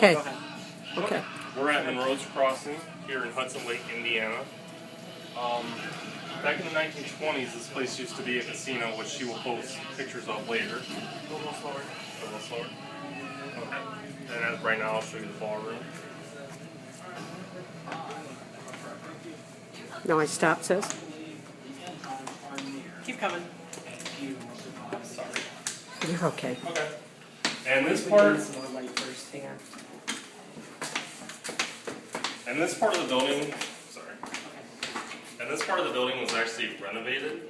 Okay. Go ahead. Okay. We're at Monroe's Crossing here in Hudson Lake, Indiana. Back in the 1920s, this place used to be a casino, which she will post pictures of later. Go a little slower. A little slower. Okay. And as right now, I'll show you the ballroom. Now I stop, sis. Keep coming. Sorry. You're okay. Okay. And this part. Some more light first. Hang on. And this part of the building. Sorry. And this part of the building was actually renovated.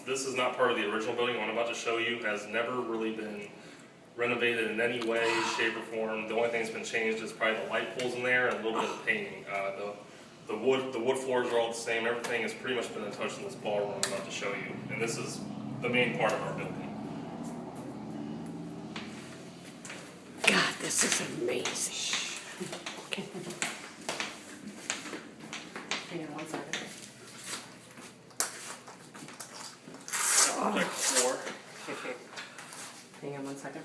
This is not part of the original building. What I'm about to show you has never really been renovated in any way, shape, or form. The only thing that's been changed is probably the light poles in there and a little bit of painting. The wood floors are all the same. Everything has pretty much been untouched in this ballroom I'm about to show you. And this is the main part of our building. God, this is amazing. Okay. Hang on 1 second. Protect the floor. Hang on 1 second.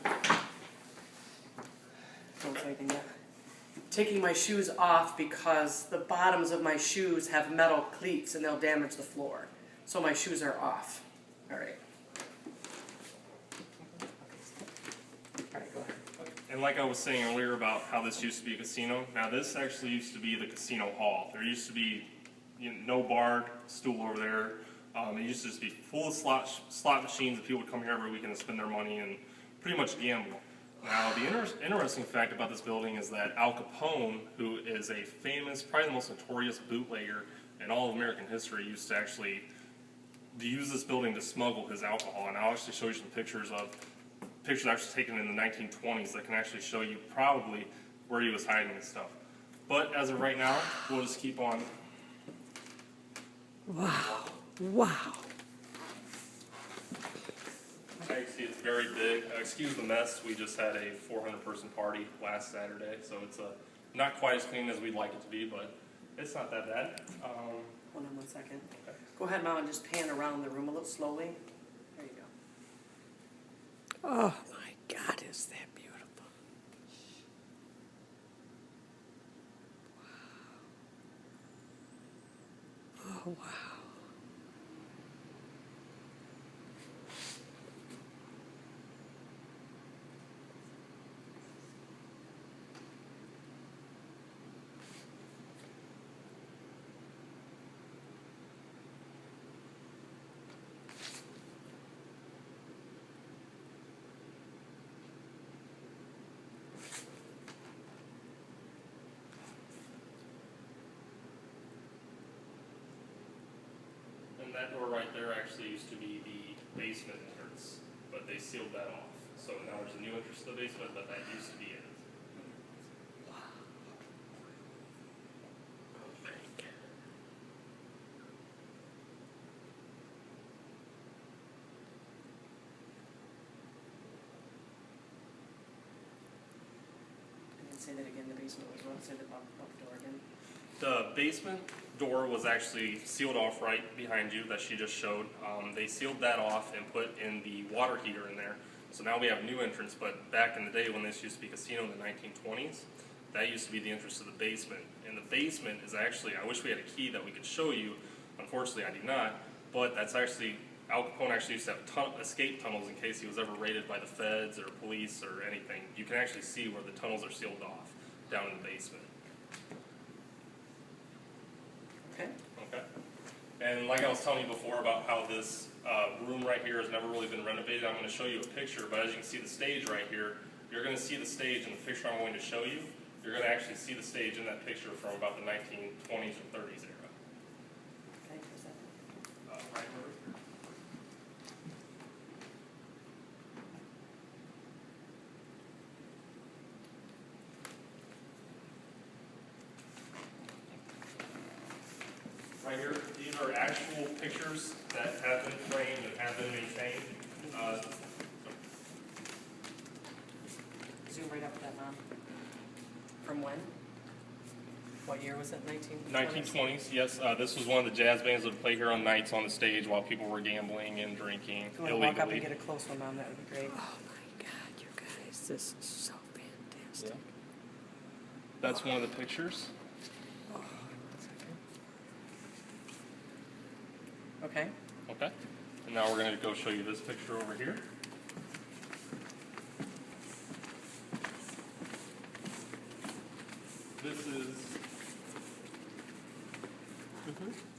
Don't say anything yet. Taking my shoes off because the bottoms of my shoes have metal cleats and they'll damage the floor. So my shoes are off. All right. All right, go ahead. And like I was saying earlier about how this used to be a casino, now this actually used to be the casino hall. There used to be no bar stool over there. It used to just be full of slot machines that people would come here every weekend and spend their money and pretty much gamble. Now, the interesting fact about this building is that Al Capone, who is a famous, probably the most notorious bootlegger in all of American history, used to actually use this building to smuggle his alcohol. And I'll actually show you some pictures actually taken in the 1920s that can actually show you probably where he was hiding his stuff. But as of right now, we'll just keep on. Wow. Wow. As you see, it's very big. Excuse the mess. We just had a 400-person party last Saturday, so it's not quite as clean as we'd like it to be, but it's not that bad. Hold on 1 second. Okay. Go ahead, Mom, and just pan around the room a little slowly. There you go. Oh my God, is that beautiful? Wow. Oh wow. And that door right there actually used to be the basement entrance, but they sealed that off. So now there's a new entrance to the basement, but that used to be it. Say that again, the basement was what? Say the up door again. The basement door was actually sealed off right behind you that she just showed. They sealed that off and put in the water heater in there. So now we have a new entrance, but back in the day when this used to be a casino in the 1920s, that used to be the entrance to the basement. And the basement is actually, I wish we had a key that we could show you. Unfortunately, I do not. But that's actually, Al Capone actually used to have escape tunnels in case he was ever raided by the feds or police or anything. You can actually see where the tunnels are sealed off down in the basement. Okay. Okay. And like I was telling you before about how this room right here has never really been renovated, I'm going to show you a picture, but as you can see the stage right here, you're going to see the stage in the picture I'm going to show you. You're going to actually see the stage in that picture from about the 1920s or 30s era. Okay, for a second. Right over. Right here, these are actual pictures that have been framed and have been maintained. Zoom right up to that, Mom. From when? What year was it? 1920s, yes. This was one of the jazz bands that would play here on nights on the stage while people were gambling and drinking If you want to walk up and get a close one, Mom, that would be great. Oh my God, you guys, this is so fantastic. Yeah. That's one of the pictures. Okay. Okay. And now we're going to go show you this picture over here.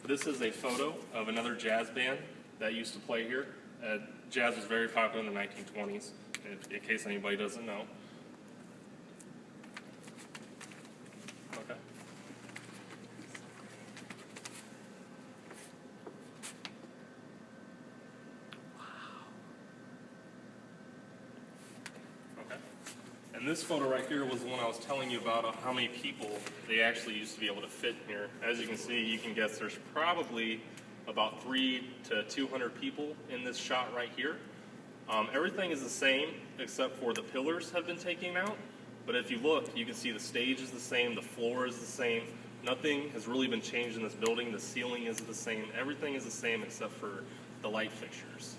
This is a photo of another jazz band that used to play here. Jazz was very popular in the 1920s, in case anybody doesn't know. Okay. Okay. And this photo right here was the one I was telling you about how many people they actually used to be able to fit in here. As you can see, you can guess there's probably about 300 to 200 people in this shot right here. Everything is the same except for the pillars have been taken out. But if you look, you can see the stage is the same, the floor is the same. Nothing has really been changed in this building. The ceiling is the same. Everything is the same except for the light fixtures.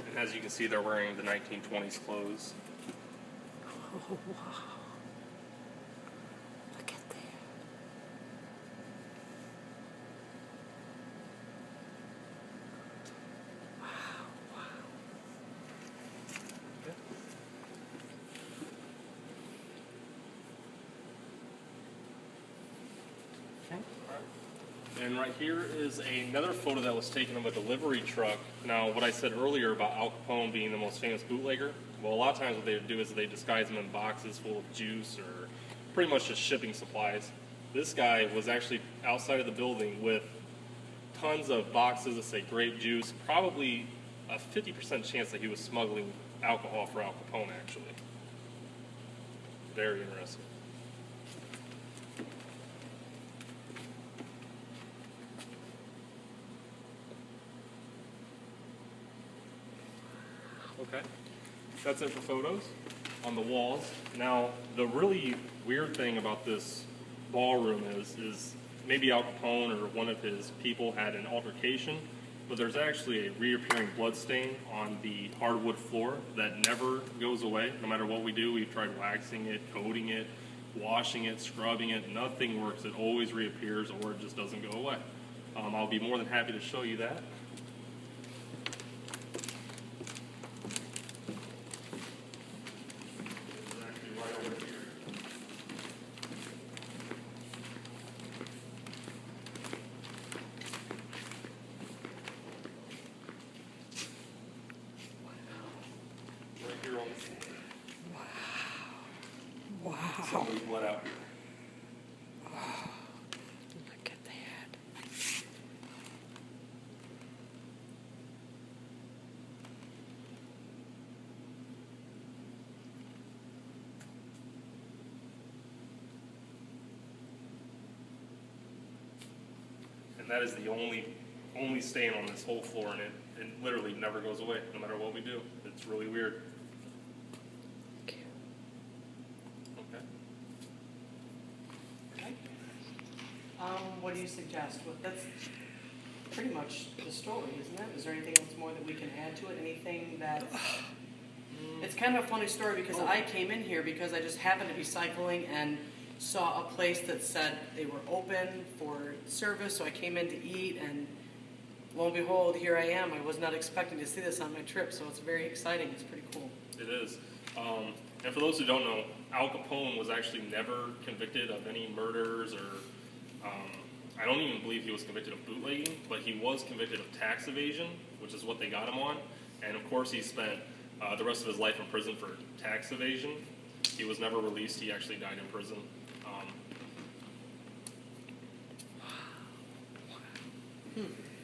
And as you can see, they're wearing the 1920s clothes. Oh, wow. Look at that. Okay. And right here is another photo that was taken of a delivery truck. Now, what I said earlier about Al Capone being the most famous bootlegger, well, a lot of times what they would do is they disguise them in boxes full of juice or pretty much just shipping supplies. This guy was actually outside of the building with tons of boxes that say grape juice, probably a 50% chance that he was smuggling alcohol for Al Capone, actually. Very interesting. Okay, that's it for photos on the walls. Now, the really weird thing about this ballroom is maybe Al Capone or one of his people had an altercation, but there's actually a reappearing blood stain on the hardwood floor that never goes away. No matter what we do, we've tried waxing it, coating it, washing it, scrubbing it, nothing works. It always reappears or it just doesn't go away. I'll be more than happy to show you that. Wow. Somebody's blood out here. Look at that. And that is the only stain on this whole floor, and it literally never goes away, no matter what we do. It's really weird. Okay. Okay. What do you suggest? Well, that's pretty much the story, isn't it? Is there anything else more that we can add to it? Anything that... It's kind of a funny story because I came in here because I just happened to be cycling and saw a place that said they were open for service, so I came in to eat, and lo and behold, here I am. I was not expecting to see this on my trip, so it's very exciting. It's pretty cool. It is. And for those who don't know, Al Capone was actually never convicted of any murders or I don't even believe he was convicted of bootlegging, but he was convicted of tax evasion, which is what they got him on. And of course, he spent the rest of his life in prison for tax evasion. He was never released. He actually died in prison.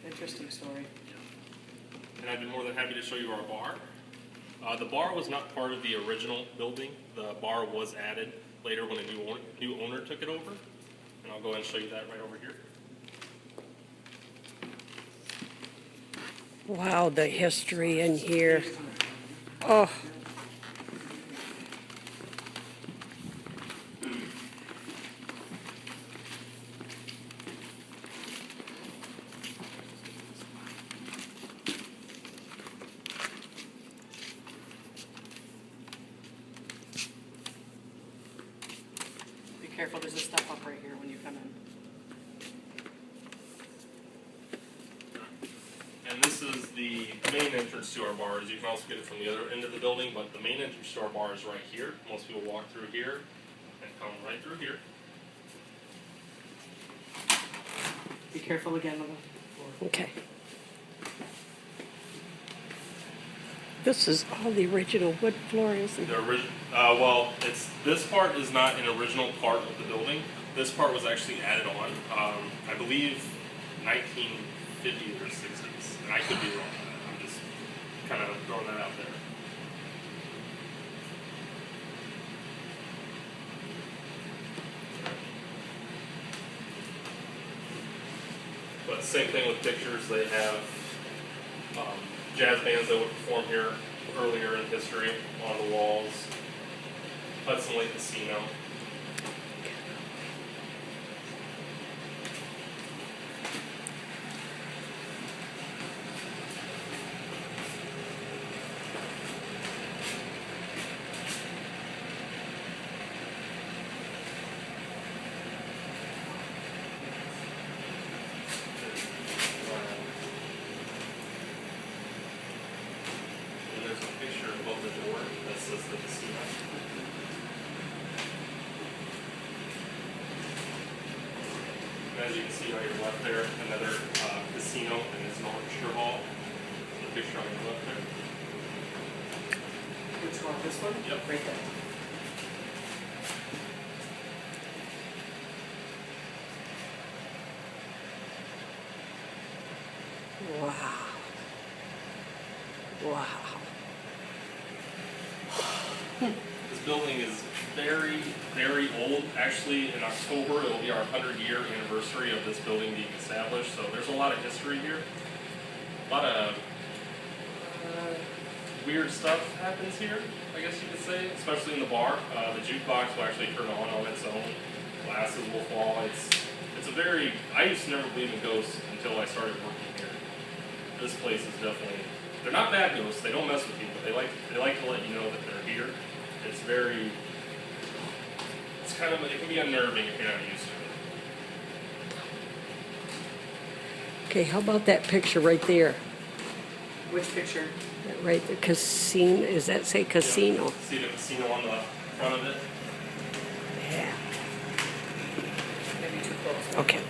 Interesting story. And I'd be more than happy to show you our bar. The bar was not part of the original building. The bar was added later when a new owner took it over. And I'll go ahead and show you that right over here. Wow, the history in here. Oh. Careful, there's a step up right here when you come in. And this is the main entrance to our bars. You can also get it from the other end of the building, but the main entrance to our bar is right here. Most people walk through here and come right through here. Be careful again on the floor. Okay. This is all the original wood floor, isn't it? The original, well, this part is not an original part of the building. This part was actually added on, I believe, 1950s or 60s, and I could be wrong. I'm just kind of throwing that out there. But same thing with pictures. They have jazz bands that would perform here earlier in history on the walls. Hudson Lake Casino. And there's a picture above the door that says the casino. As you can see on your left there, another casino, and it's Monroe Hall. The picture on your left there. Which one? This one? Yep. Right there. Wow. Wow. This building is very, very old. Actually, in October, it'll be our 100-year anniversary of this building being established. So there's a lot of history here. A lot of weird stuff happens here, I guess you could say, especially in the bar. The jukebox will actually turn on its own. Glasses will fall. It's a very, I used to never believe in ghosts until I started working here. This place is definitely, they're not bad ghosts. They don't mess with people. They like to let you know that they're here. It's very, it's kind of, it can be unnerving if you're not used to it. Okay, how about that picture right there? Which picture? That right, the casino, does that say casino? See the casino on the front of it? Yeah. Maybe too close. Okay.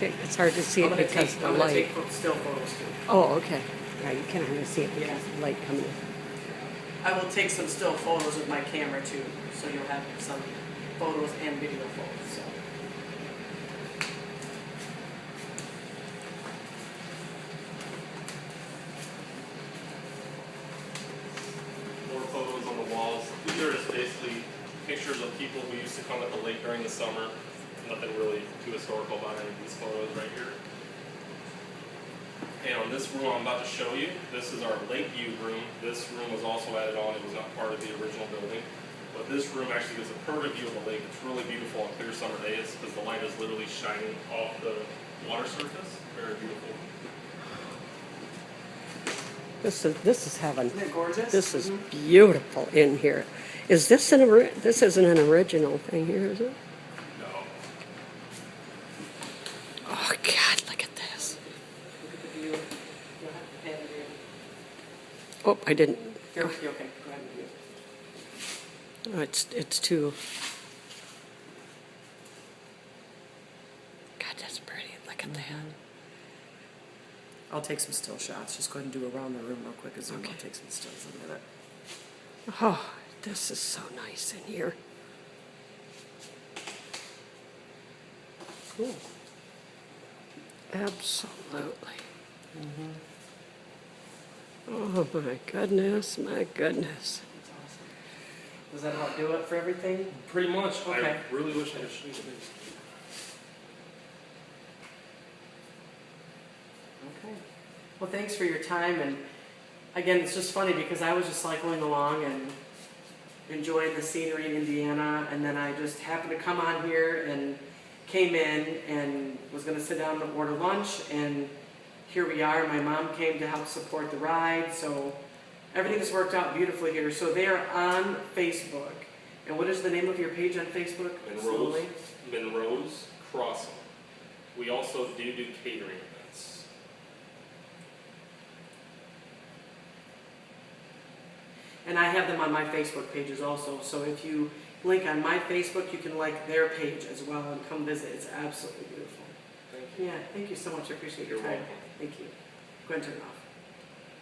It's hard to see it because of the I'm gonna light. take still photos too. Oh, okay. Yeah, you can hardly see it because of the light coming in. I will take some still photos with my camera too, so you'll have some photos and video photos. So. More photos on the walls. These are just basically pictures of people who used to come at the lake during the summer. Nothing really too historical about any of these photos right here. And on this room I'm about to show you, this is our lake view room. This room was also added on. It was not part of the original building. But this room actually gives a perfect view of the lake. It's really beautiful on clear summer days because the light is literally shining off the water surface. Very beautiful. This is heaven. Isn't it gorgeous? This is beautiful in here. Is this this isn't an original thing here, is it? No. Oh God, look at this. Look at the view. You'll have to pan the view. Oh, I didn't. Here, okay, go ahead and view. Oh, it's too. God, that's pretty. Look at that. I'll take some still shots. Just go ahead and do around the room real quick. As Okay. I'll take some stills in a minute. Oh, this is so nice in here. Cool. Absolutely. Oh my goodness, my goodness. That's awesome. Does that about do it for everything? Pretty much. Okay. I really wish I could show you the base. Okay. Well, thanks for your time. And again, it's just funny because I was just cycling along and enjoying the scenery in Indiana, and then I just happened to come on here and came in and was going to sit down and order lunch, and here we are. My mom came to help support the ride, so everything has worked out beautifully here. So they are on Facebook, And what is the name of your page on Facebook? Slowly. Monroe's Crossing. We also do catering events. And I have them on my Facebook pages also, so if you link on my Facebook, you can like their page as well and come visit. It's absolutely beautiful. Thank you. Yeah, thank you so much. I appreciate your You're time. welcome. Thank you. Go ahead and turn it off.